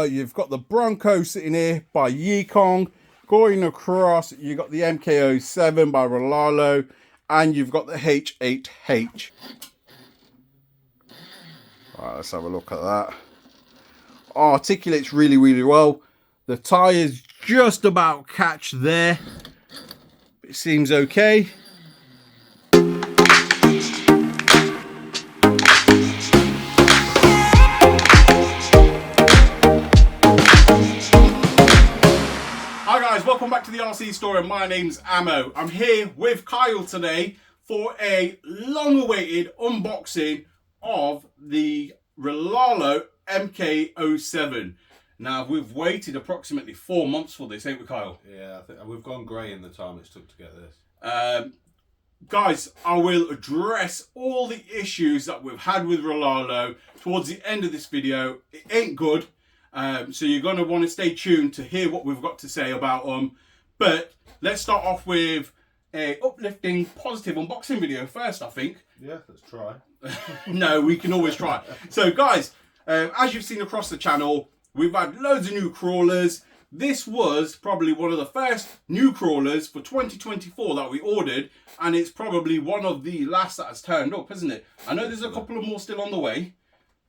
You've got the Bronco sitting here by Yikong. Going across, you've got the Mk07 by Rlaarlo, and you've got the H8H. Right, let's have a look at that. Articulates really, really well. The tyres just about catch there. It seems okay. Hi guys, welcome back to the RC store, and my name's Ammo. I'm here with Kyle today for a long-awaited unboxing of the Rlaarlo MK07. Now, we've waited approximately 4 months for this, ain't we, Kyle? Yeah, I think we've gone grey in the time it's took to get this. Guys, I will address all the issues that we've had with Rlaarlo towards the end of this video. It ain't good. So you're going to want to stay tuned to hear what we've got to say about them. But let's start off with a uplifting, positive unboxing video first, I think. Yeah, let's try. No, we can always try. So guys, as you've seen across the channel, we've had loads of new crawlers. This was probably one of the first new crawlers for 2024 that we ordered, and it's probably one of the last that has turned up, isn't it? I know there's a couple of more still on the way,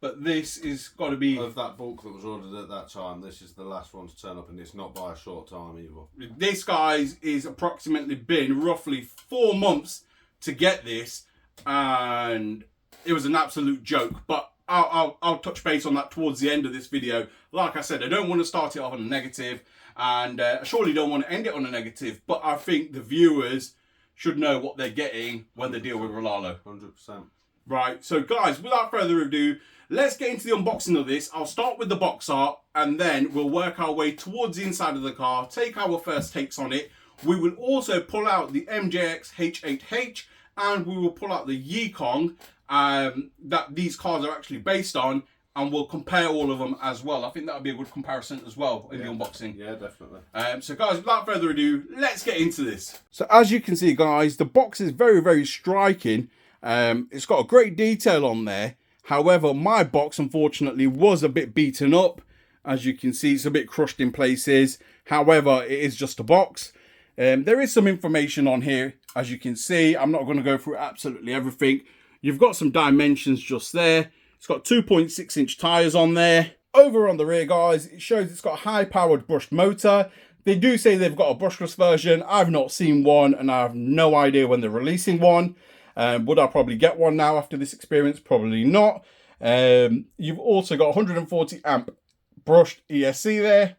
but this is got to be... Of that bulk that was ordered at that time, this is the last one to turn up, and it's not by a short time either. This, guys, is approximately been roughly 4 months to get this, and it was an absolute joke. But I'll touch base on that towards the end of this video. Like I said, I don't want to start it off on a negative, and I surely don't want to end it on a negative, but I think the viewers should know what they're getting when they deal with Rlaarlo. 100%. Right, so guys, without further ado, let's get into the unboxing of this. I'll start with the box art, and then we'll work our way towards the inside of the car, take our first takes on it. We will also pull out the MJX H8H, and we will pull out the Yikong that these cars are actually based on, and we'll compare all of them as well. I think that would be a good comparison as well in the unboxing. Yeah, definitely. So guys, without further ado, let's get into this. So as you can see, guys, the box is very, very striking. It's got a great detail on there. However, my box, unfortunately, was a bit beaten up. As you can see, it's a bit crushed in places. However, it is just a box. There is some information on here, as you can see. I'm not going to go through absolutely everything. You've got some dimensions just there. It's got 2.6-inch tyres on there. Over on the rear, guys, it shows it's got a high-powered brushed motor. They do say they've got a brushless version. I've not seen one, and I have no idea when they're releasing one. Would I probably get one now after this experience? Probably not. You've also got 140 amp brushed ESC there,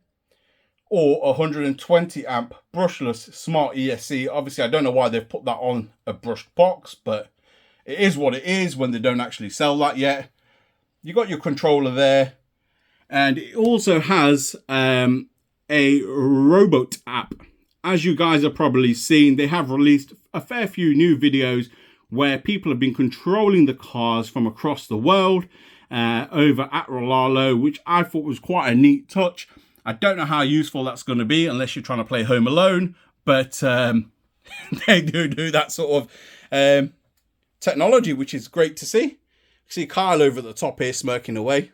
or 120 amp brushless smart ESC. Obviously, I don't know why they've put that on a brushed box, but it is what it is when they don't actually sell that yet. You got your controller there, and it also has a robot app. As you guys have probably seen, they have released a fair few new videos where people have been controlling the cars from across the world over at Rlaarlo, which I thought was quite a neat touch. I don't know how useful that's going to be unless you're trying to play Home Alone, but they do that sort of technology, which is great to see. See Kyle over at the top here smirking away.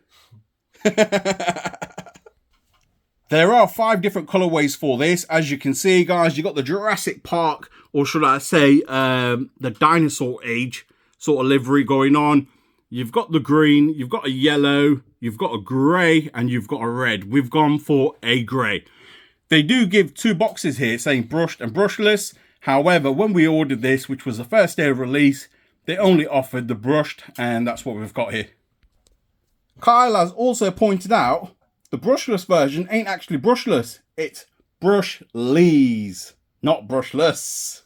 There are 5 different colorways for this. As you can see, guys, you've got the Jurassic Park, or should I say the dinosaur age sort of livery going on. You've got the green, you've got a yellow, you've got a grey, and you've got a red. We've gone for a grey. They do give 2 boxes here saying brushed and brushless. However, when we ordered this, which was the first day of release, they only offered the brushed, and that's what we've got here. Kyle has also pointed out the brushless version ain't actually brushless. It's brushless, not brushless.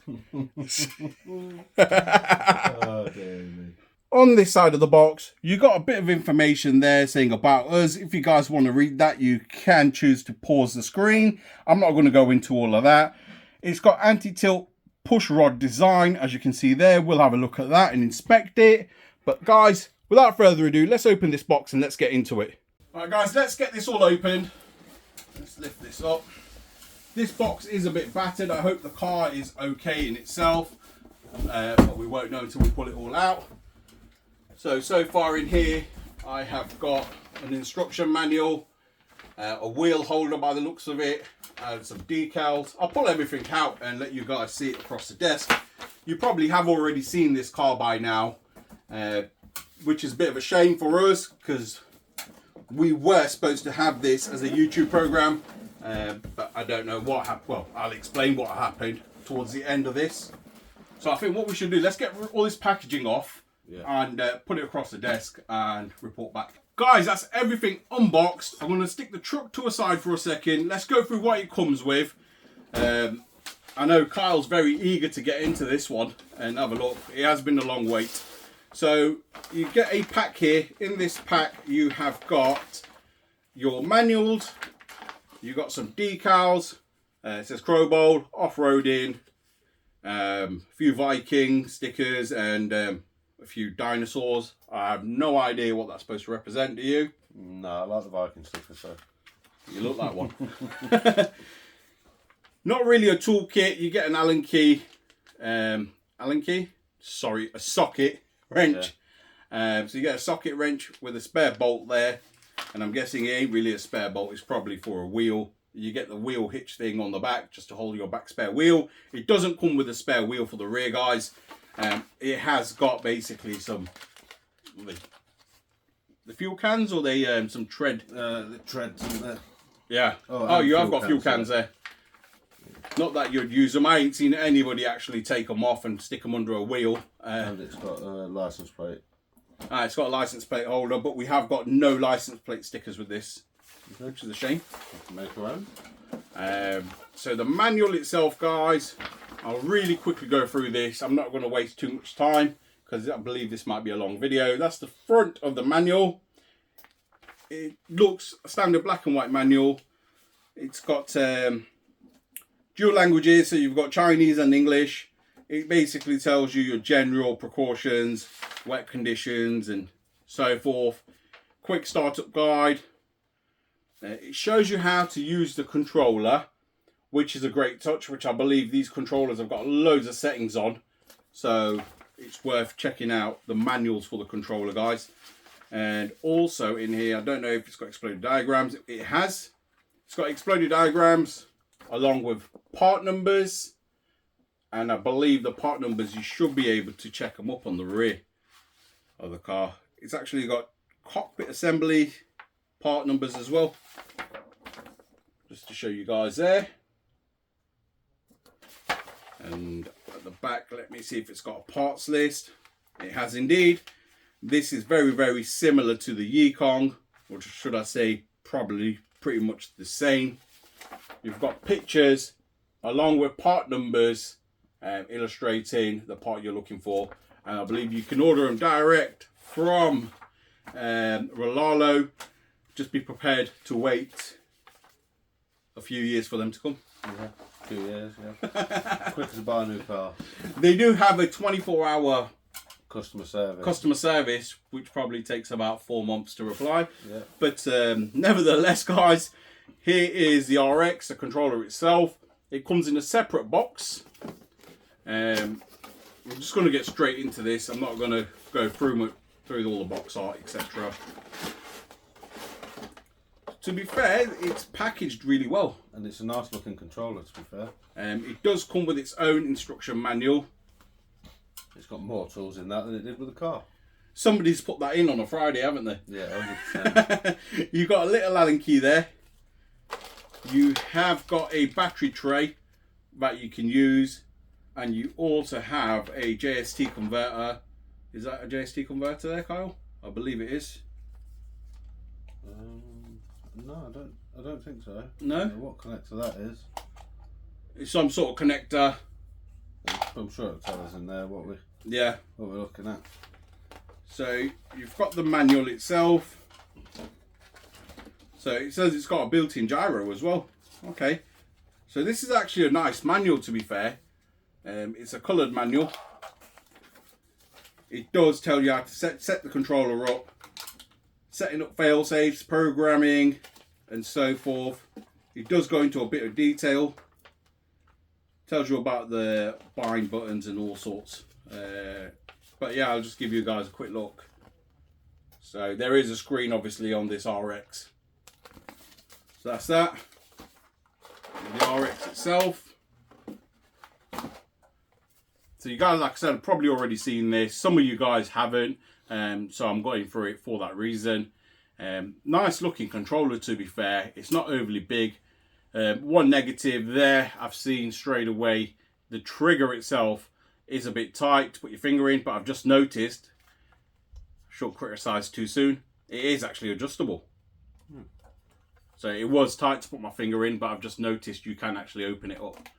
Oh, dear me. On this side of the box, you got a bit of information there saying about us. If you guys want to read that, you can choose to pause the screen. I'm not going to go into all of that. It's got anti-tilt push rod design, as you can see there. We'll have a look at that and inspect it. But guys, without further ado, let's open this box and let's get into it. All right, guys, let's get this all opened. Let's lift this up. This box is a bit battered. I hope the car is okay in itself, but we won't know until we pull it all out. So far in here, I have got an instruction manual. a wheel holder by the looks of it, and some decals. I'll pull everything out and let you guys see it across the desk. You probably have already seen this car by now, which is a bit of a shame for us because we were supposed to have this as a YouTube program, but I don't know what happened. Well, I'll explain what happened towards the end of this. So I think what we should do, let's get all this packaging off and put it across the desk and report back. Guys, that's everything unboxed. I'm going to stick the truck to a side for a second. Let's go through what it comes with. I know Kyle's very eager to get into this one and have a look. It has been a long wait. So you get a pack here. In this pack you have got your manuals, you got some decals, it says Croboll, off-roading, a few Viking stickers and a few dinosaurs. I have no idea what that's supposed to represent, do you? No, I like the Viking stickers, so. You look like one. Not really a toolkit. You get an Allen key, a socket wrench. So you get a socket wrench with a spare bolt there, and I'm guessing it ain't really a spare bolt. It's probably for a wheel. You get the wheel hitch thing on the back just to hold your back spare wheel. It doesn't come with a spare wheel for the rear, guys. It has got basically some the fuel cans, or they some tread. The treads in there. Yeah. Oh, you have got fuel cans there. Not that you'd use them. I ain't seen anybody actually take them off and stick them under a wheel. And it's got a license plate. It's got a license plate holder, but we have got no license plate stickers with this, which is a shame. Make our own. So the manual itself, guys, I'll really quickly go through this. I'm not going to waste too much time because I believe this might be a long video. That's the front of the manual. It looks a standard black and white manual. It's got dual languages, so you've got Chinese and English. It basically tells you your general precautions, wet conditions and so forth. Quick startup guide. It shows you how to use the controller, which is a great touch, which I believe these controllers have got loads of settings on. So it's worth checking out the manuals for the controller, guys. And also in here, I don't know if it's got exploded diagrams. It has. It's got exploded diagrams along with part numbers, and I believe the part numbers, you should be able to check them up on the rear of the car. It's actually got cockpit assembly part numbers as well, just to show you guys there. And at the back, let me see if it's got a parts list. It has indeed. This is very, very similar to the Yikong, or should I say probably pretty much the same. You've got pictures along with part numbers illustrating the part you're looking for, and I believe you can order them direct from Rlaarlo. Just be prepared to wait a few years for them to come. Yeah, 2 years, yeah. Quick as buy a new car. They do have a 24-hour customer service, which probably takes about 4 months to reply. Yeah. But nevertheless, guys, here is the RX, the controller itself. It comes in a separate box. I'm just going to get straight into this. I'm not going to go through all the box art, etc. To be fair, it's packaged really well. And it's a nice looking controller, to be fair. It does come with its own instruction manual. It's got more tools in that than it did with the car. Somebody's put that in on a Friday, haven't they? Yeah, 100%. You've got a little Allen key there. You have got a battery tray that you can use. And you also have a JST converter. Is that a JST converter there, Kyle? I believe it is. No, I don't think so. No? I don't know what connector that is. It's some sort of connector. I'm sure it'll tell us in there what we're looking at. So you've got the manual itself. So it says it's got a built-in gyro as well. Okay. So this is actually a nice manual, to be fair. It's a coloured manual. It does tell you how to set the controller up, setting up fail safes, programming, and so forth. It does go into a bit of detail. Tells you about the bind buttons and all sorts. But yeah, I'll just give you guys a quick look. So there is a screen obviously on this RX. So that's that. The RX itself. So you guys, like I said, have probably already seen this. Some of you guys haven't, so I'm going through it for that reason. Nice looking controller, to be fair. It's not overly big. One negative there I've seen straight away, the trigger itself is a bit tight to put your finger in, but I've just noticed, shouldn't criticize too soon, it is actually adjustable. So it was tight to put my finger in, but I've just noticed you can actually open it up.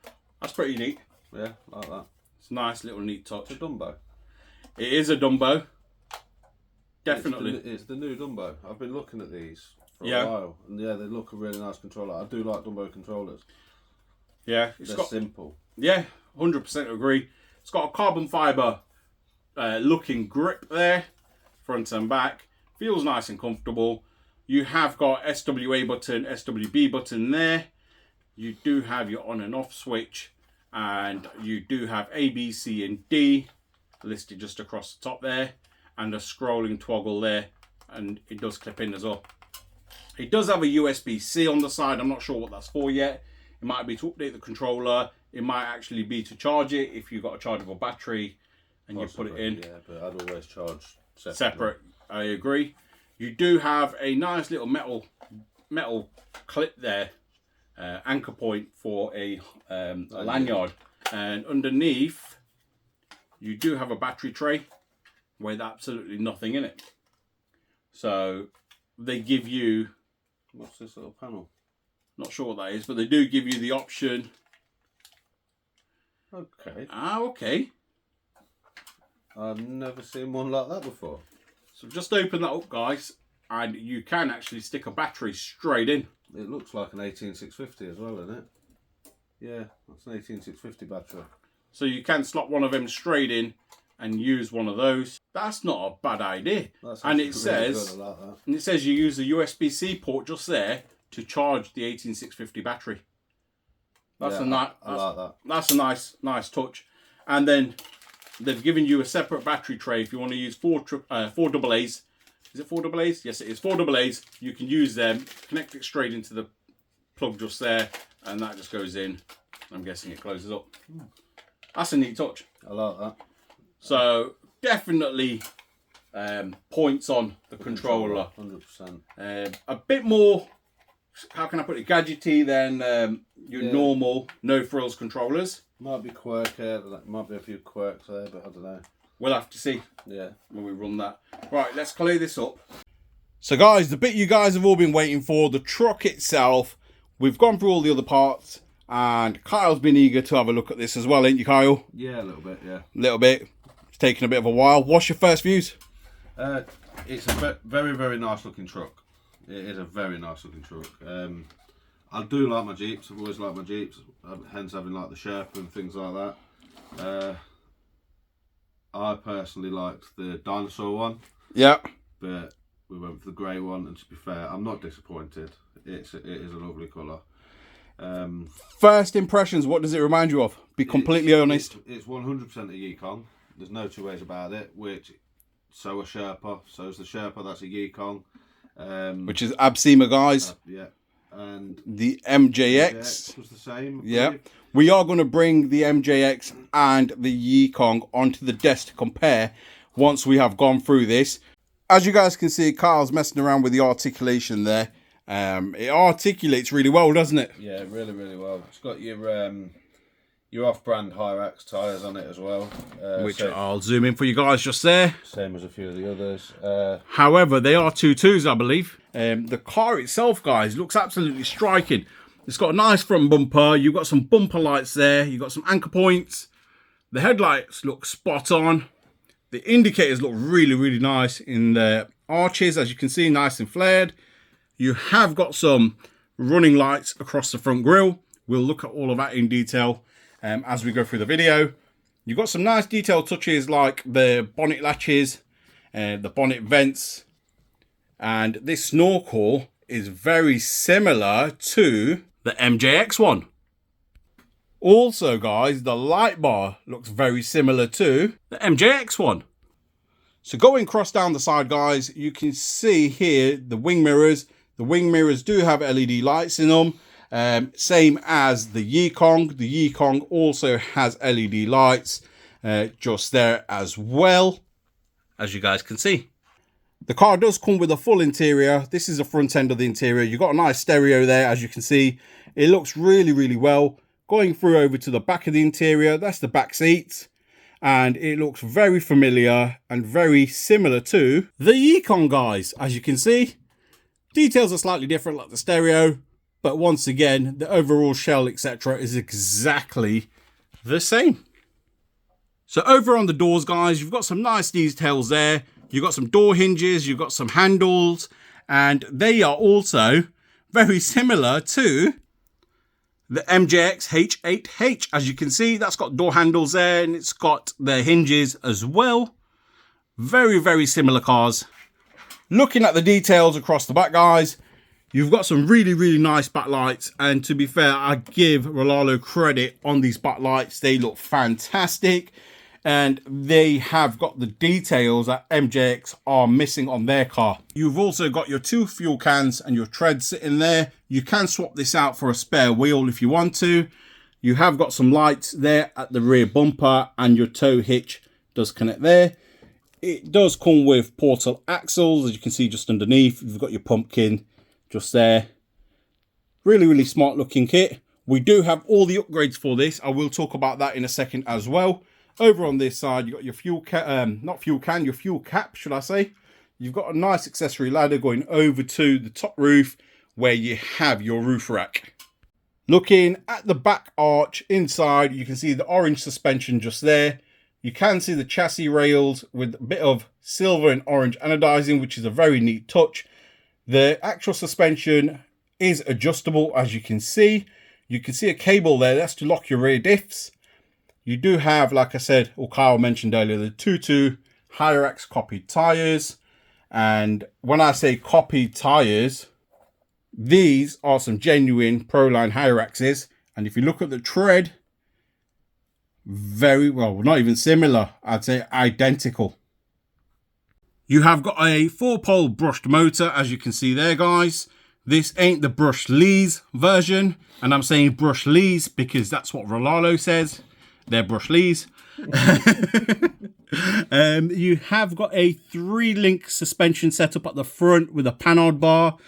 That's pretty neat. Yeah, like that. It's a nice little neat touch. It's a Dumbo. It is a Dumbo. Definitely. It's the new Dumbo. I've been looking at these for a while, and yeah, they look a really nice controller. I do like Dumbo controllers. Yeah, they're simple. Yeah, 100% agree. It's got a carbon fibre looking grip there, front and back. Feels nice and comfortable. You have got SWA button, SWB button there. You do have your on and off switch, and you do have A, B, C, and D listed just across the top there, and a scrolling toggle there, and it does clip in as well. It does have a USB-C on the side. I'm not sure what that's for yet. It might be to update the controller. It might actually be to charge it if you've got a chargeable battery and possibly, you put it in. Yeah, but I'd always charge separate. I agree. You do have a nice little metal clip there, anchor point for a lanyard, and underneath you do have a battery tray with absolutely nothing in it. So they give you, what's this little panel? Not sure what that is, but they do give you the option. Okay. Okay. I've never seen one like that before. So just open that up, guys, and you can actually stick a battery straight in. It looks like an 18650 as well, isn't it? Yeah, that's an 18650 battery. So you can slot one of them straight in and use one of those. That's not a bad idea. And it says, like that. And it says you use the USB-C port just there to charge the 18650 battery. That's I like that. That's a nice touch. And then they've given you a separate battery tray if you want to use four AA's. Is it 4 AA's? Yes, it is 4 AA's. You can use them, connect it straight into the plug just there, and that just goes in. I'm guessing it closes up. That's a neat touch. I like that. So definitely points on the controller. 100%. A bit more, how can I put it, gadgety than your normal no frills controllers. Might be quirky, might be a few quirks there, but I don't know. We'll have to see. Yeah. When we run that. Right, let's clear this up. So guys, the bit you guys have all been waiting for, the truck itself. We've gone through all the other parts, and Kyle's been eager to have a look at this as well, ain't you, Kyle? Yeah, a little bit, yeah. A little bit. It's taken a bit of a while. What's your first views? It's a very, very nice looking truck. It is a very nice looking truck. I do like my Jeeps. I've always liked my Jeeps, hence having like the Sherpa and things like that. I personally liked the dinosaur one. Yeah. But we went for the grey one, and to be fair, I'm not disappointed. It is a lovely colour. First impressions, what does it remind you of? Be completely honest. It's 100% a Yikong. There's no two ways about it. So a Sherpa. So is the Sherpa. That's a Yikong. Which is Absema, guys. Yeah. And the MJX was the same. Yeah. We are going to bring the MJX and the Yikong onto the desk to compare once we have gone through this. As you guys can see, Carl's messing around with the articulation there. It articulates really well, doesn't it? Yeah, really, really well. It's got your off-brand Hyrax tyres on it as well. Which I'll zoom in for you guys just there. Same as a few of the others. However, they are 2.2s, I believe. The car itself, guys, looks absolutely striking. It's got a nice front bumper. You've got some bumper lights there. You've got some anchor points. The headlights look spot on. The indicators look really, really nice in the arches, as you can see, nice and flared. You have got some running lights across the front grille. We'll look at all of that in detail as we go through the video. You've got some nice detail touches like the bonnet latches, the bonnet vents, and this snorkel is very similar to the MJX one. Also, guys, the light bar looks very similar to the MJX one. So going across down the side, guys, you can see here the wing mirrors, The wing mirrors do have LED lights in them, same as the Yikong. The Yikong also has LED lights just there as well, as you guys can see. The car does come with a full interior. This is the front end of the interior. You've got a nice stereo there, as you can see. It looks really, really well. Going through over to the back of the interior, that's the back seats. And it looks very familiar and very similar to the Yikong, guys. As you can see, details are slightly different, like the stereo. But once again, the overall shell, etc. is exactly the same. So over on the doors, guys, you've got some nice details there. You've got some door hinges, you've got some handles, and they are also very similar to the MJX H8H. As you can see, that's got door handles there, and it's got the hinges as well. Very, very similar cars. Looking at the details across the back, guys, you've got some really, really nice backlights, and to be fair, I give Rlaarlo credit on these backlights. They look fantastic. And they have got the details that MJX are missing on their car. You've also got your 2 fuel cans and your tread sitting there. You can swap this out for a spare wheel if you want to. You have got some lights there at the rear bumper, and your tow hitch does connect there. It does come with portal axles, as you can see just underneath. You've got your pumpkin just there. Really, really smart looking kit. We do have all the upgrades for this. I will talk about that in a second as well. Over on this side, you've got your fuel your fuel cap, should I say. You've got a nice accessory ladder going over to the top roof where you have your roof rack. Looking at the back arch inside, you can see the orange suspension just there. You can see the chassis rails with a bit of silver and orange anodizing, which is a very neat touch. The actual suspension is adjustable, as you can see. You can see a cable there, that's to lock your rear diffs. You do have, like I said, or Kyle mentioned earlier, the 2.2 Hyrax copied tyres. And when I say copied tyres, these are some genuine Proline Hyraxes. And if you look at the tread, very well, not even similar, I'd say identical. You have got a 4-pole brushed motor, as you can see there, guys. This ain't the Brush Lees version. And I'm saying Brush Lees because that's what Rlaarlo says. They're Brush Lees. You have got a 3-link suspension setup at the front with a panhard bar,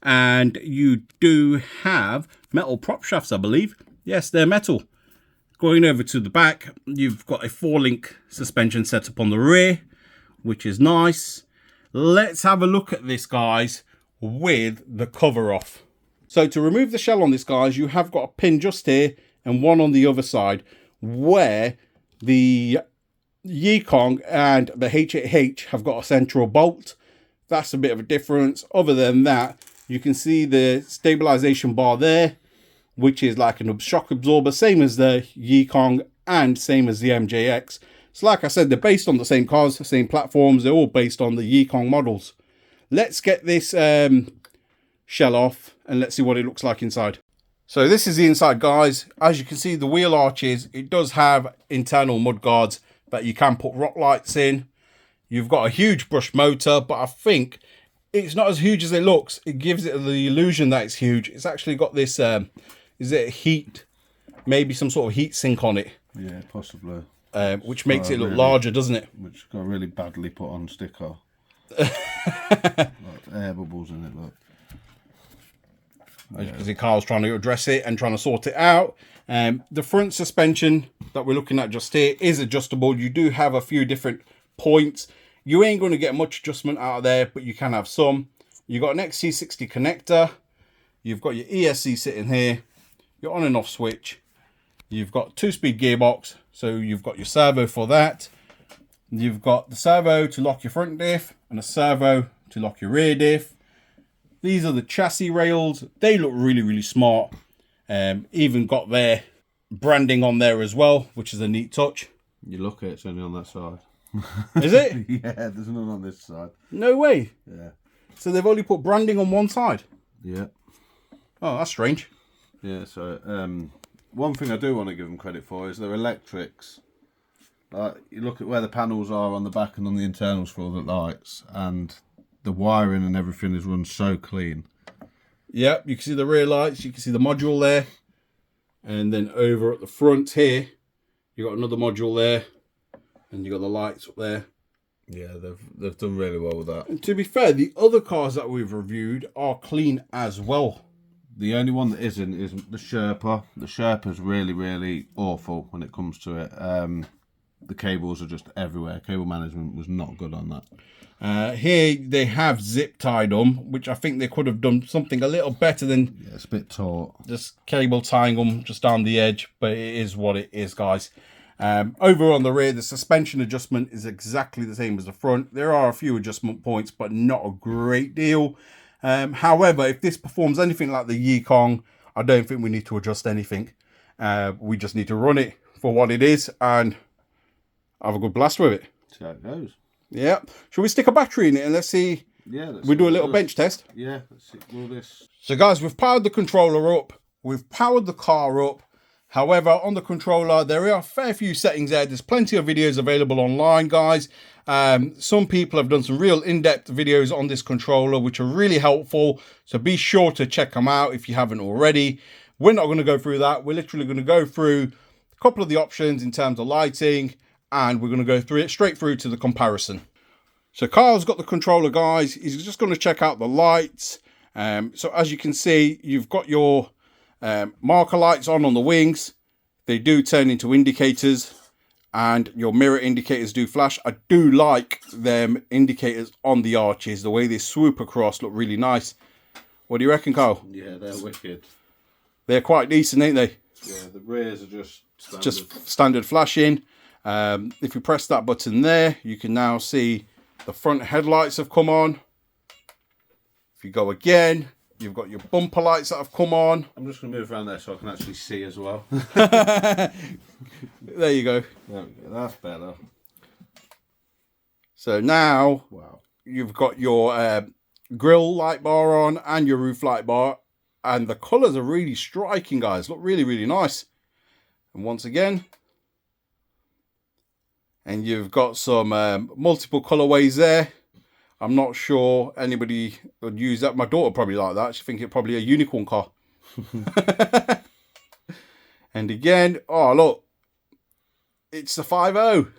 and you do have metal prop shafts, I believe. Yes, they're metal. Going over to the back, you've got a 4-link suspension setup on the rear, which is nice. Let's have a look at this, guys, with the cover off. So to remove the shell on this, guys, you have got a pin just here and one on the other side, where the Yikong and the H8H have got a central bolt. That's a bit of a difference. Other than that, you can see the stabilization bar there, which is like a shock absorber, same as the Yikong and same as the MJX. So like I said, they're based on the same cars, the same platforms. They're all based on the Yikong models. Let's get this shell off and let's see what it looks like inside. So this is the inside, guys. As you can see, the wheel arches, it does have internal mud guards that you can put rock lights in. You've got a huge brush motor, but I think it's not as huge as it looks. It gives it the illusion that it's huge. It's actually got this, is it heat? Maybe some sort of heat sink on it. Yeah, possibly. Which makes it look larger, doesn't it? Which got a really badly put on sticker. Like air bubbles in it, look. As you can see, Carl's trying to address it and trying to sort it out. The front suspension that we're looking at just here is adjustable. You do have a few different points. You ain't going to get much adjustment out of there, but you can have some. You've got an XC60 connector. You've got your ESC sitting here, your on and off switch. You've got 2-speed gearbox, so you've got your servo for that. You've got the servo to lock your front diff and a servo to lock your rear diff. These are the chassis rails. They look really, really smart. Even got their branding on there as well, which is a neat touch. You look at it, it's only on that side. Is it? Yeah, there's none on this side. No way. Yeah. So they've only put branding on one side? Yeah. Oh, that's strange. Yeah, so one thing I do want to give them credit for is their electrics. You look at where the panels are on the back and on the internals for all the lights, and the wiring and everything is run so clean. Yep, you can see the rear lights, you can see the module there. And then over at the front here, you got another module there. And you got the lights up there. Yeah, they've done really well with that. And to be fair, the other cars that we've reviewed are clean as well. The only one that isn't is the Sherpa. The Sherpa's really, really awful when it comes to it. The cables are just everywhere. Cable management was not good on that. Here they have zip tied them, which I think they could have done something a little better than Yeah, it's a bit taut. just cable tying them just down the edge, but it is what it is, guys. Over on the rear, the suspension adjustment is exactly the same as the front. There are a few adjustment points, but not a great deal. However, if this performs anything like the Yikong, I don't think we need to adjust anything. We just need to run it for what it is and have a good blast with it. See how it goes. Yeah. Shall we stick a battery in it and let's see? Yeah. We do a little bench test. Yeah. Let's see. Will this? So guys, we've powered the controller up. We've powered the car up. However, on the controller, there are a fair few settings there. There's plenty of videos available online, guys. Some people have done some real in-depth videos on this controller, which are really helpful. So be sure to check them out if you haven't already. We're not going to go through that. We're literally going to go through a couple of the options in terms of lighting, and we're going to go through it straight through to the comparison. So Kyle's got the controller, guys. He's just going to check out the lights. So as you can see, you've got your marker lights on the wings. They do turn into indicators, and your mirror indicators do flash. I do like them indicators on the arches. The way they swoop across look really nice. What do you reckon, Kyle? Yeah, they're wicked. They're quite decent, ain't they? Yeah, the rears are just standard. Just standard flashing. If you press that button there, you can now see the front headlights have come on. If you go again, you've got your bumper lights that have come on. I'm just going to move around there so I can actually see as well. There you go. There we go. That's better. So now Wow. you've got your grille light bar on and your roof light bar. And the colours are really striking, guys. Look really, really nice. And once again, and you've got some multiple colorways there. I'm not sure anybody would use that. My daughter probably like that. She thinks it's probably a unicorn car. And again, oh look, it's the 5.0.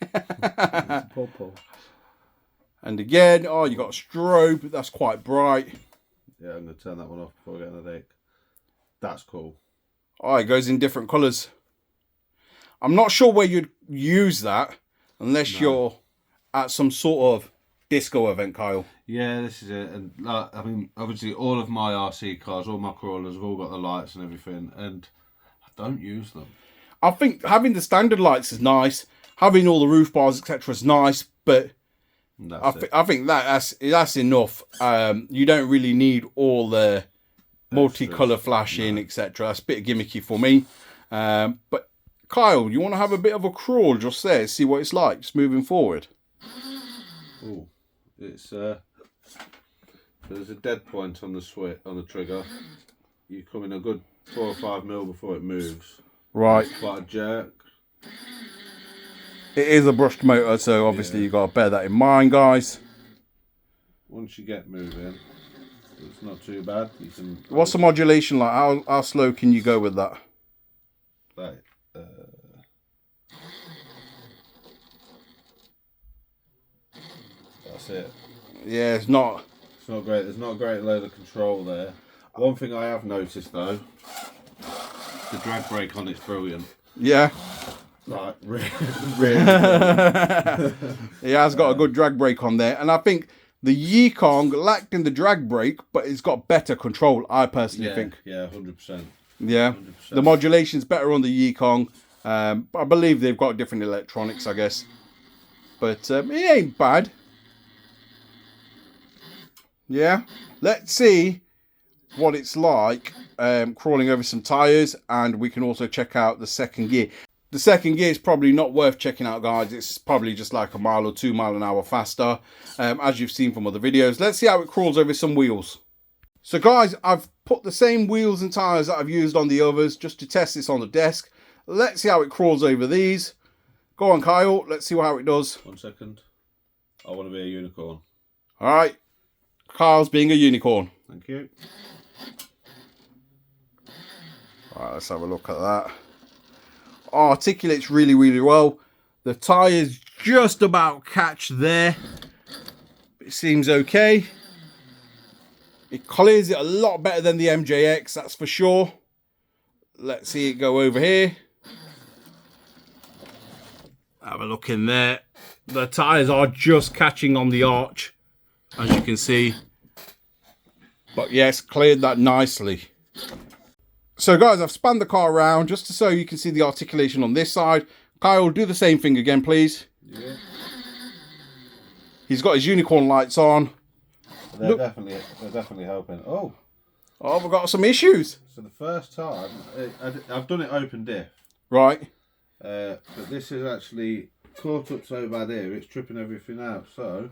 It's purple. And again, oh, you got a strobe. That's quite bright. Yeah, I'm going to turn that one off before I get on the deck. That's cool. Oh, it goes in different colours. I'm not sure where you'd use that unless you're at some sort of disco event, Kyle. Yeah, this is it. And I mean, obviously, all of my RC cars, all my crawlers have all got the lights and everything, and I don't use them. I think having the standard lights is nice. Having all the roof bars, etc., is nice, but I think that's enough. You don't really need all the multicolour flashing, etc. That's a bit gimmicky for me. But Kyle, you want to have a bit of a crawl just there, see what it's like, just moving forward? Oh, it's there's a dead point on the switch on the trigger. You come in a good 4 or 5 mil before it moves. Right. It's quite a jerk. It is a brushed motor, so obviously you've got to bear that in mind, guys. Once you get moving, it's not too bad. You can. What's the modulation like? How slow can you go with that? Like, that's it. Yeah, it's not great. There's not a great load of control there. One thing I have noticed though, the drag brake on it's brilliant. Yeah. Like really. It has got a good drag brake on there, and I think the Yikong lacked in the drag brake, but it's got better control, I personally think. Yeah, 100%. Yeah, 100%. The modulation's better on the Yikong. I believe they've got different electronics, I guess. But it ain't bad. Yeah, let's see what it's like crawling over some tyres, and we can also check out the second gear. The second gear is probably not worth checking out, guys. It's probably just like a mile or 2 miles an hour faster, as you've seen from other videos. Let's see how it crawls over some wheels. So guys, I've put the same wheels and tyres that I've used on the others just to test this on the desk. Let's see how it crawls over these. Go on, Kyle. Let's see how it does. 1 second. I want to be a unicorn. All right. Kyle's being a unicorn. Thank you. Right, let's have a look at that. Articulates really, really well. The tyres just about catch there. It seems okay. It clears it a lot better than the MJX, that's for sure. Let's see it go over here. Have a look in there. The tyres are just catching on the arch, as you can see. But yes, cleared that nicely. So guys, I've spanned the car around just so you can see the articulation on this side. Kyle, do the same thing again, please. Yeah. He's got his unicorn lights on. They're definitely helping. Oh, we've got some issues. so the first time I've done it open diff, Right. but this is actually caught up so bad here. It's tripping everything out. So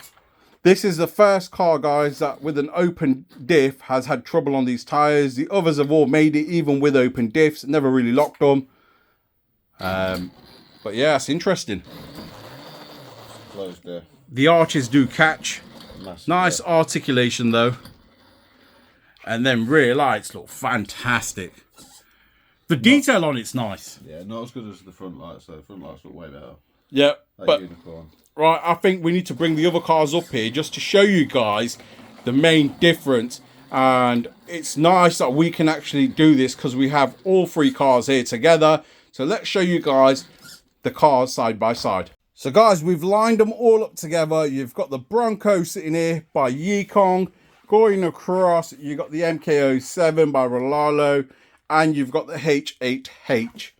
This is the first car, guys, that with an open diff has had trouble on these tyres. The others have all made it, even with open diffs. Never really locked them. But yeah, it's interesting. closed diff. The arches do catch. Massive Nice diff. articulation, though. And then rear lights look fantastic. The detail on it's nice. Yeah, not as good as the front lights though. The front lights look way better. Yeah, That but unicorn. right, I think we need to bring the other cars up here just to show you guys the main difference. And it's nice that we can actually do this because we have all three cars here together. So let's show you guys the cars side by side. So guys, we've lined them all up together. You've got the Bronco sitting here by Yikong. Going across, you've got the Mk07 by Rlaarlo. And you've got the H8H.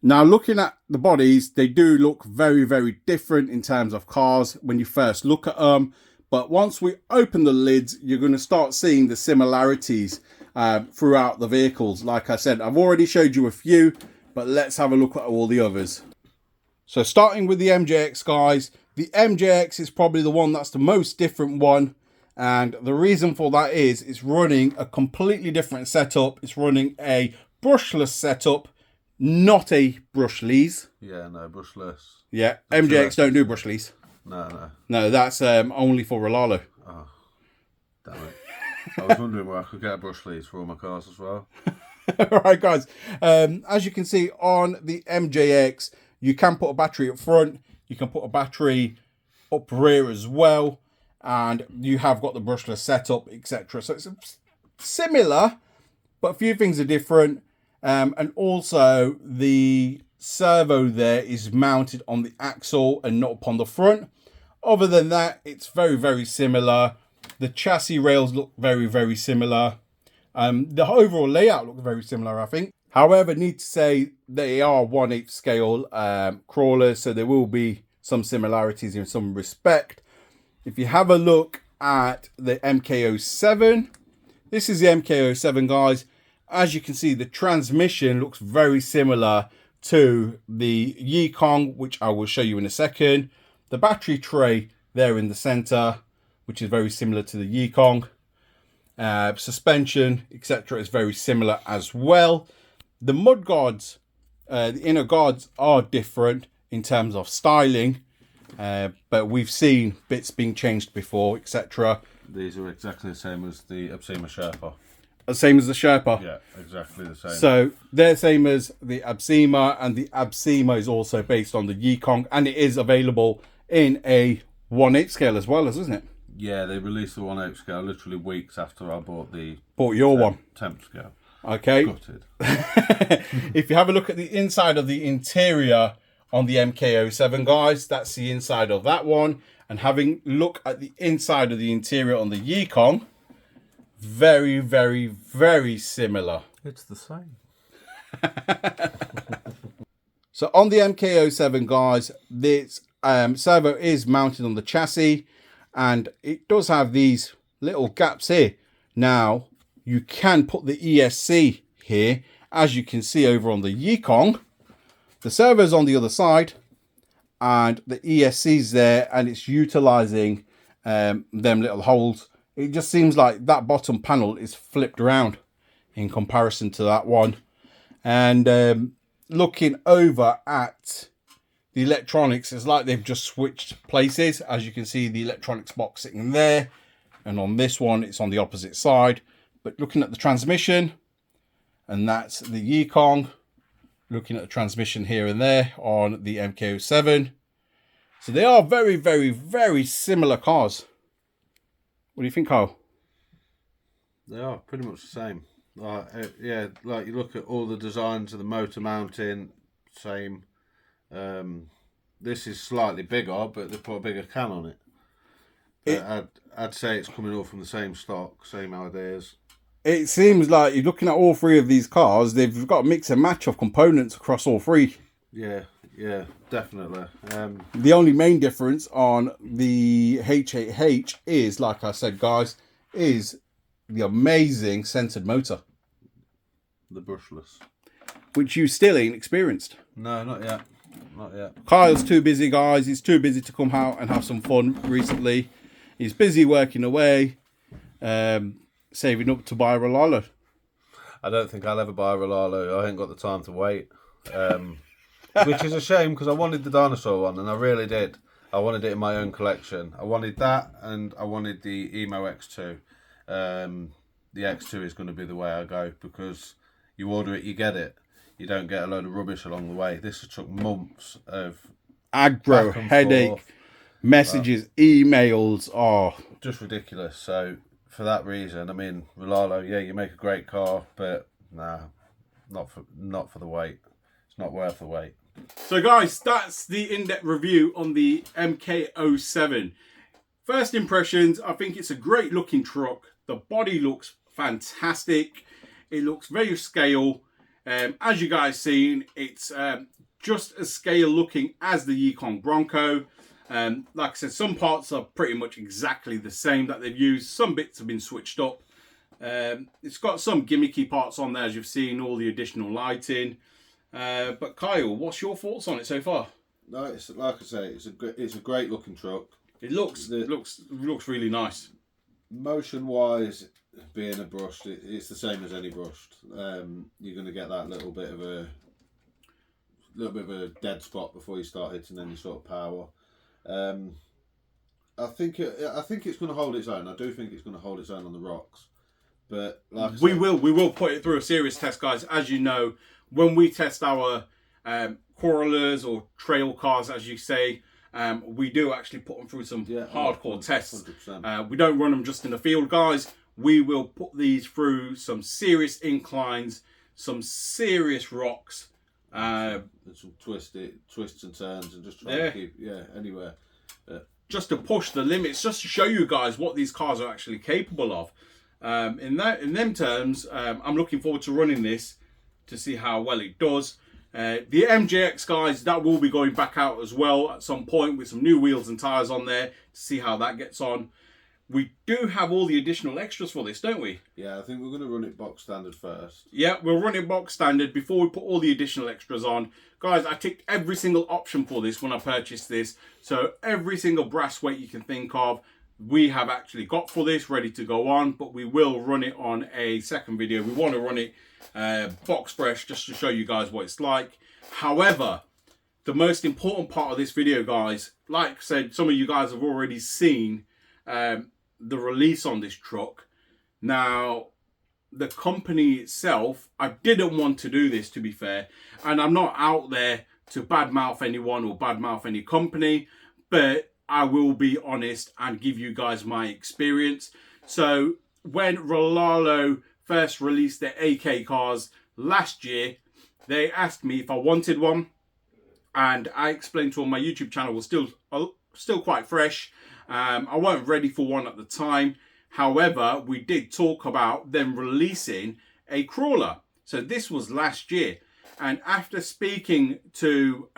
Now, looking at the bodies, they do look very, very different in terms of cars when you first look at them. But once we open the lids, you're going to start seeing the similarities throughout the vehicles. Like I said, I've already showed you a few, but let's have a look at all the others. So starting with the MJX, guys, the MJX is probably the one that's the most different one. And the reason for that is it's running a completely different setup. It's running a brushless setup, not a brushless. Yeah, no, brushless. Yeah, MJX don't do brushless. No. No, that's only for Rlaarlo. Oh, damn it. I was wondering where I could get a brushless for all my cars as well. Alright guys, as you can see on the MJX, you can put a battery up front. You can put a battery up rear as well. And you have got the brushless setup, etc. So it's similar, but a few things are different. And also the servo there is mounted on the axle and not upon the front. Other than that, it's very, very similar. The chassis rails look very, very similar. The overall layout looks very similar, I think. However, need to say they are 1/8 scale crawlers, so there will be some similarities in some respect. If you have a look at the Mk07, this is the Mk07, guys. As you can see, the transmission looks very similar to the Yikong, which I will show you in a second. The battery tray there in the center, which is very similar to the Yikong. Suspension, etc. is very similar as well. The mud guards, the inner guards are different in terms of styling. But we've seen bits being changed before, etc. These are exactly the same as the Absima Sherpa. The same as the Sherpa. Yeah, exactly the same. So they're same as the Absima, and the Absima is also based on the Yikong, and it is available in a 1/8 scale as well, isn't it? Yeah, they released the 1/8 scale literally weeks after I bought the your one. temp scale. Okay. Gutted. If you have a look at the inside of the interior on the Mk07, guys, that's the inside of that one. And having a look at the inside of the interior on the Yikong, very, very, very similar. It's the same. So on the Mk07, guys, this servo is mounted on the chassis, and it does have these little gaps here. Now, you can put the ESC here, as you can see over on the Yikong. The servo's on the other side, and the ESC's there, and it's utilizing them little holes. It just seems like that bottom panel is flipped around in comparison to that one. And looking over at the electronics, it's like they've just switched places. As you can see, the electronics box sitting there, and on this one it's on the opposite side. But looking at the transmission, and that's the Yikong. Looking at the transmission here and there on the MK07. So they are very, very, very similar cars. What do you think, Kyle? They are pretty much the same. Yeah, like you look at all the designs of the motor mounting, same. This is slightly bigger, but they put a bigger can on it. I'd say it's coming all from the same stock, same ideas. It seems like you're looking at all three of these cars, they've got a mix and match of components across all three. Yeah, definitely. The only main difference on the H8H is, like I said, guys, is the amazing centered motor. The brushless. Which you still ain't experienced. No, not yet. Not yet. Kyle's too busy, guys. He's too busy to come out and have some fun recently. He's busy working away. Saving up to buy a Rlaarlo. I don't think I'll ever buy a Rlaarlo. I ain't got the time to wait. Which is a shame because I wanted the dinosaur one, and I really did. I wanted it in my own collection. I wanted that, and I wanted the Emo X2. The X2 is going to be the way I go because you order it, you get it. You don't get a load of rubbish along the way. This has took months of aggro, headache, messages, emails. Oh, just ridiculous. So for that reason, I mean, Rlaarlo, yeah, you make a great car, but nah, not for the wait. It's not worth the wait. So guys, that's the in-depth review on the MK07. First impressions, I think it's a great looking truck. The body looks fantastic. It looks very scale. As you guys seen, it's just as scale looking as the Yikong Bronco. Like I said, some parts are pretty much exactly the same that they've used. Some bits have been switched up. It's got some gimmicky parts on there, as you've seen, all the additional lighting. But Kyle, what's your thoughts on it so far? No, it's like I say, it's a great looking truck. It looks really nice. Motion wise, being a brushed, it's the same as any brushed. You're going to get that little bit of a dead spot before you start hitting any sort of power. I think it's going to hold its own. I do think it's going to hold its own on the rocks. But like I said, we will put it through a serious test, guys. As you know, when we test our crawlers or trail cars, as you say, we do actually put them through some hardcore tests. 100%. We don't run them just in the field, guys. We will put these through some serious inclines, some serious rocks, and some twists and turns, and just try to keep anywhere. Just to push the limits, just to show you guys what these cars are actually capable of. In them terms, I'm looking forward to running this to see how well it does. The MJX, guys, that will be going back out as well at some point with some new wheels and tyres on there to see how that gets on. We do have all the additional extras for this, don't we? Yeah, I think we're going to run it box standard first. Yeah, we'll run it box standard before we put all the additional extras on. Guys, I ticked every single option for this when I purchased this. So every single brass weight you can think of, we have actually got for this, ready to go on. But we will run it on a second video. We want to run it box fresh just to show you guys what it's like. However, the most important part of this video, guys, like I said, some of you guys have already seen the release on this truck. Now, the company itself, I didn't want to do this, to be fair, and I'm not out there to badmouth anyone or badmouth any company, but I will be honest and give you guys my experience. So when Rlaarlo first released their AK cars last year, they asked me if I wanted one, and I explained to them my YouTube channel was still quite fresh. I wasn't ready for one at the time. However, we did talk about them releasing a crawler. So this was last year. And after speaking to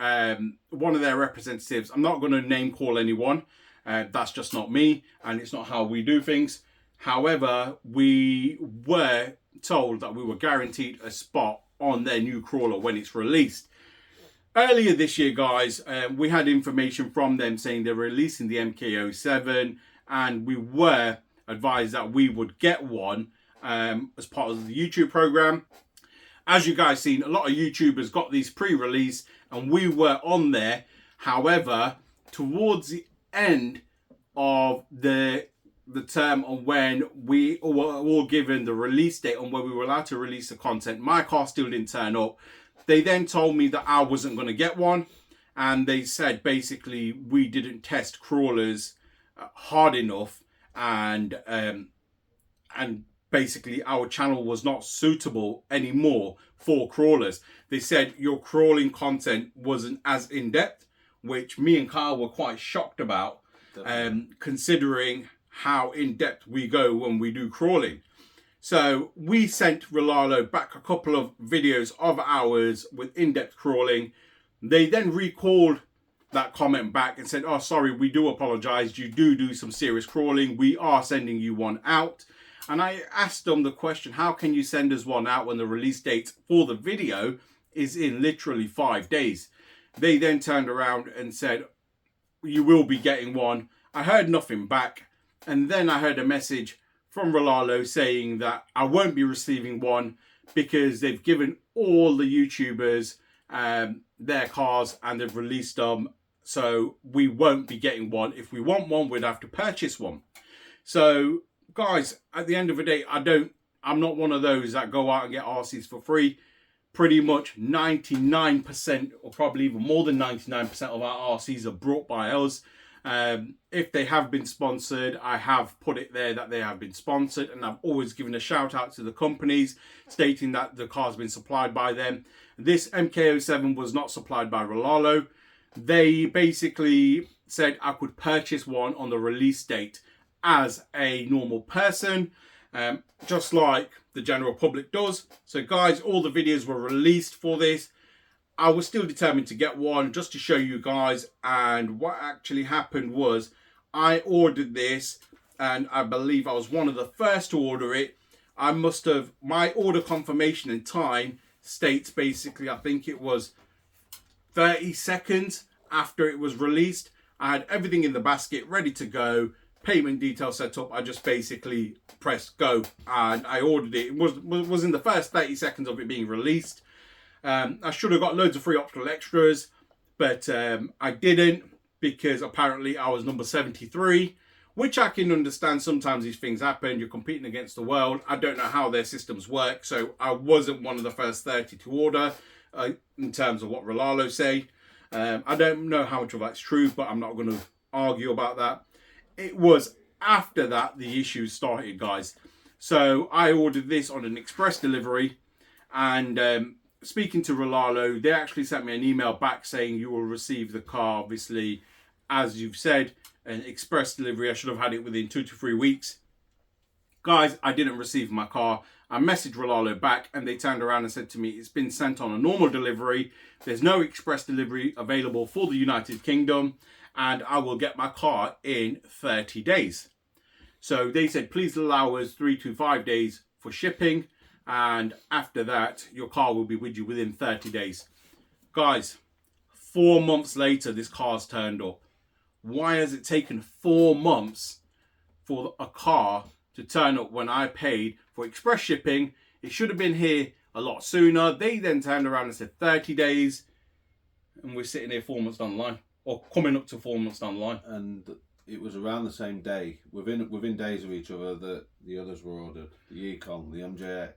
one of their representatives, I'm not going to name call anyone. That's just not me, and it's not how we do things. However, we were told that we were guaranteed a spot on their new crawler when it's released. Earlier this year, guys, we had information from them saying they're releasing the MK07, and we were advised that we would get one as part of the YouTube program. As you guys seen, a lot of YouTubers got these pre-release, and we were on there. However, towards the end of the the term on when we were all given the release date on when we were allowed to release the content. My car still didn't turn up. They then told me that I wasn't going to get one. And they said basically we didn't test crawlers hard enough, and basically our channel was not suitable anymore for crawlers. They said your crawling content wasn't as in-depth, which me and Kyle were quite shocked about, considering how in-depth we go when we do crawling. So we sent Rlaarlo back a couple of videos of ours with in-depth crawling. They then recalled that comment back and said, oh, sorry, we do apologize. You do some serious crawling. We are sending you one out. And I asked them the question, how can you send us one out when the release date for the video is in literally 5 days? They then turned around and said, you will be getting one. I heard nothing back. And then I heard a message from Rlaarlo saying that I won't be receiving one because they've given all the YouTubers their cars and they've released them. So we won't be getting one. If we want one, we'd have to purchase one. So guys, at the end of the day, I'm not one of those that go out and get RCs for free. Pretty much 99% or probably even more than 99% of our RCs are brought by us. If they have been sponsored, I have put it there that they have been sponsored, and I've always given a shout out to the companies stating that the car's been supplied by them. This Mk07 was not supplied by Rlaarlo. They basically said I could purchase one on the release date as a normal person, just like the general public does. So guys, all the videos were released for this. I was still determined to get one just to show you guys. And what actually happened was I ordered this, and I believe I was one of the first to order it. My order confirmation and time states basically, I think it was 30 seconds after it was released. I had everything in the basket ready to go, payment details set up. I just basically pressed go and I ordered it. It was in the first 30 seconds of it being released. I should have got loads of free optional extras, but I didn't, because apparently I was number 73, which I can understand. Sometimes these things happen. You're competing against the world. I don't know how their systems work, so I wasn't one of the first 30 to order in terms of what Rlaarlo say. I don't know how much of that's true, but I'm not going to argue about that. It was after that the issues started, guys. So I ordered this on an express delivery, and speaking to Rlaarlo, they actually sent me an email back saying you will receive the car, obviously, as you've said, an express delivery. I should have had it within 2 to 3 weeks. Guys, I didn't receive my car. I messaged Rlaarlo back and they turned around and said to me, it's been sent on a normal delivery. There's no express delivery available for the United Kingdom, and I will get my car in 30 days. So they said, please allow us 3 to 5 days for shipping, and after that, your car will be with you within 30 days. Guys, 4 months later, this car's turned up. Why has it taken 4 months for a car to turn up when I paid for express shipping? It should have been here a lot sooner. They then turned around and said 30 days, and we're sitting here 4 months down the line, or coming up to 4 months down the line. And it was around the same day, within days of each other, that the others were ordered. The Yikong, the MJX.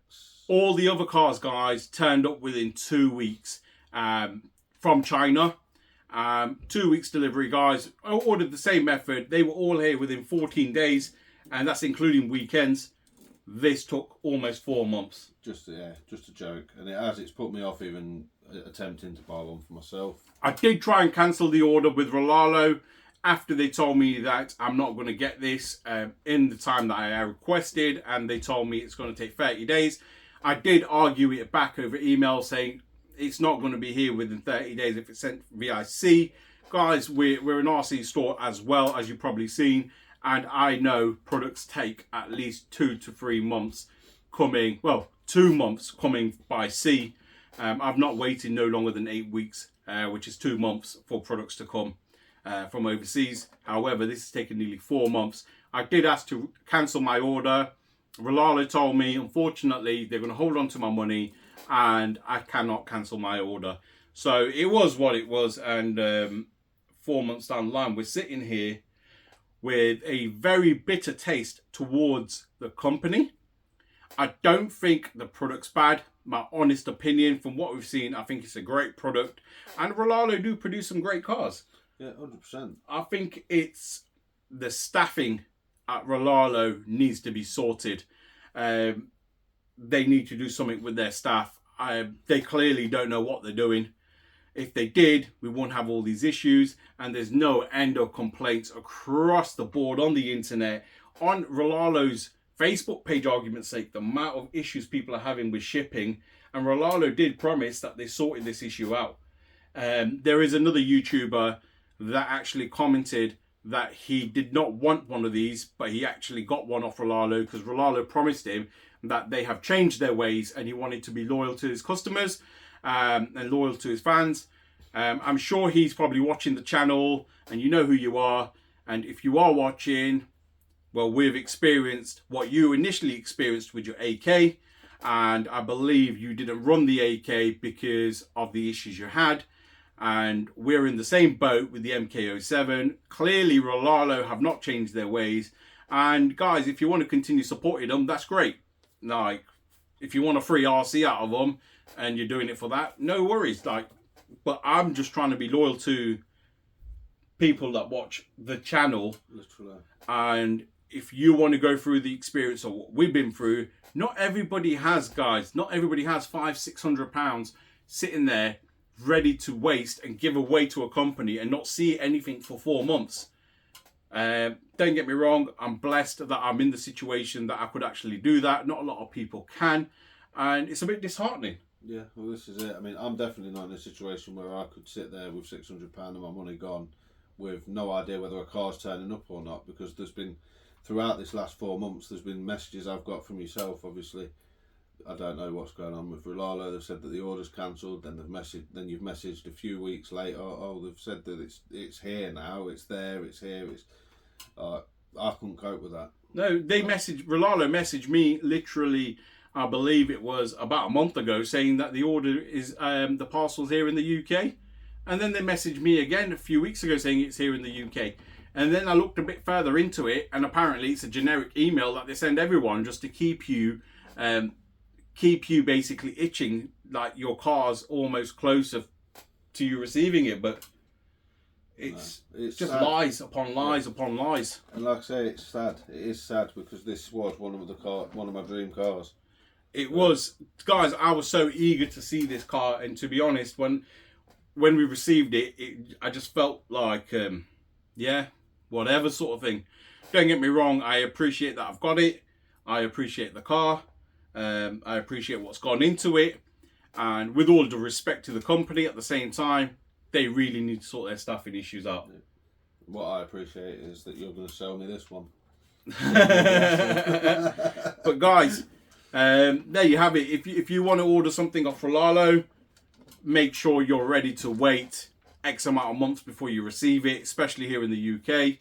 All the other cars, guys, turned up within 2 weeks from China. 2 weeks delivery, guys. I ordered the same method. They were all here within 14 days, and that's including weekends. This took almost 4 months. Just a joke. And it's put me off even attempting to buy one for myself. I did try and cancel the order with Rlaarlo after they told me that I'm not going to get this in the time that I requested, and they told me it's going to take 30 days. I did argue it back over email saying it's not going to be here within 30 days if it's sent via sea. Guys, we're an RC store as well, as you've probably seen, and I know products take at least 2 to 3 months coming, well, 2 months coming by sea. I've not waited no longer than 8 weeks, which is 2 months for products to come from overseas. However, this has taken nearly 4 months. I did ask to cancel my order. Rlaarlo told me, unfortunately, they're going to hold on to my money and I cannot cancel my order. So it was what it was, and 4 months down the line, we're sitting here with a very bitter taste towards the company. I don't think the product's bad. My honest opinion, from what we've seen, I think it's a great product. And Rlaarlo do produce some great cars. Yeah, 100%. I think it's the staffing at Rlaarlo needs to be sorted. They need to do something with their staff. They clearly don't know what they're doing. If they did, we wouldn't have all these issues. And there's no end of complaints across the board on the internet. On Rlaarlo's Facebook page, argument's sake, the amount of issues people are having with shipping. And Rlaarlo did promise that they sorted this issue out. There is another YouTuber that actually commented that he did not want one of these, but he actually got one off Rlaarlo because Rlaarlo promised him that they have changed their ways and he wanted to be loyal to his customers and loyal to his fans. I'm sure he's probably watching the channel and you know who you are. And if you are watching, well, we've experienced what you initially experienced with your AK. And I believe you didn't run the AK because of the issues you had. And we're in the same boat with the MK07. Clearly, Rlaarlo have not changed their ways. And guys, if you want to continue supporting them, that's great. Like, if you want a free RC out of them and you're doing it for that, no worries. Like, but I'm just trying to be loyal to people that watch the channel. Literally. And if you want to go through the experience of what we've been through, not everybody has, guys. Not everybody has £500-600 sitting there ready to waste and give away to a company and not see anything for 4 months. Don't get me wrong, I'm blessed that I'm in the situation that I could actually do that. Not a lot of people can, and it's a bit disheartening. Yeah, well, this is it. I mean, I'm definitely not in a situation where I could sit there with £600 of my money gone with no idea whether a car's turning up or not, because there's been, throughout this last 4 months, there's been messages I've got from yourself, obviously. I don't know what's going on with Rlaarlo. They've said that the order's cancelled. Then then you've messaged a few weeks later. Oh, they've said that it's here now. It's there. It's here. I couldn't cope with that. No, Rlaarlo messaged me literally. I believe it was about a month ago, saying that the order is the parcel's here in the UK, and then they messaged me again a few weeks ago saying it's here in the UK. And then I looked a bit further into it, and apparently it's a generic email that they send everyone just to keep you basically itching, like your car's almost closer to you receiving it. But it's just sad. Lies upon lies upon lies. And like I say, it's sad. It is sad because this was one of my dream cars. It was, guys. I was so eager to see this car, and to be honest, when we received it, I just felt like, yeah, whatever sort of thing. Don't get me wrong. I appreciate that I've got it. I appreciate the car. I appreciate what's gone into it, and with all the respect to the company, at the same time, they really need to sort their staffing issues out. What I appreciate is that you're going to sell me this one. But guys, there you have it. If you want to order something off Rlaarlo, make sure you're ready to wait X amount of months before you receive it, especially here in the UK.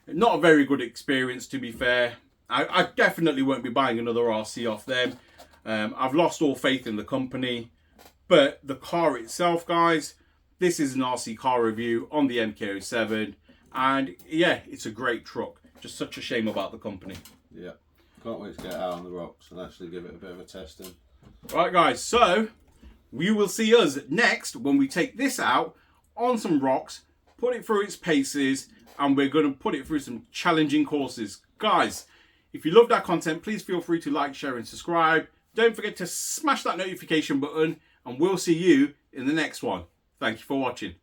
Not a very good experience, to be fair. I definitely won't be buying another RC off them. I've lost all faith in the company. But the car itself, guys, this is an RC car review on the MK07. And yeah, it's a great truck. Just such a shame about the company. Yeah, can't wait to get out on the rocks and actually give it a bit of a testing. Right, guys, so we will see us next when we take this out on some rocks, put it through its paces, and we're going to put it through some challenging courses. Guys, if you love that content, please feel free to like, share, and subscribe. Don't forget to smash that notification button, and we'll see you in the next one. Thank you for watching.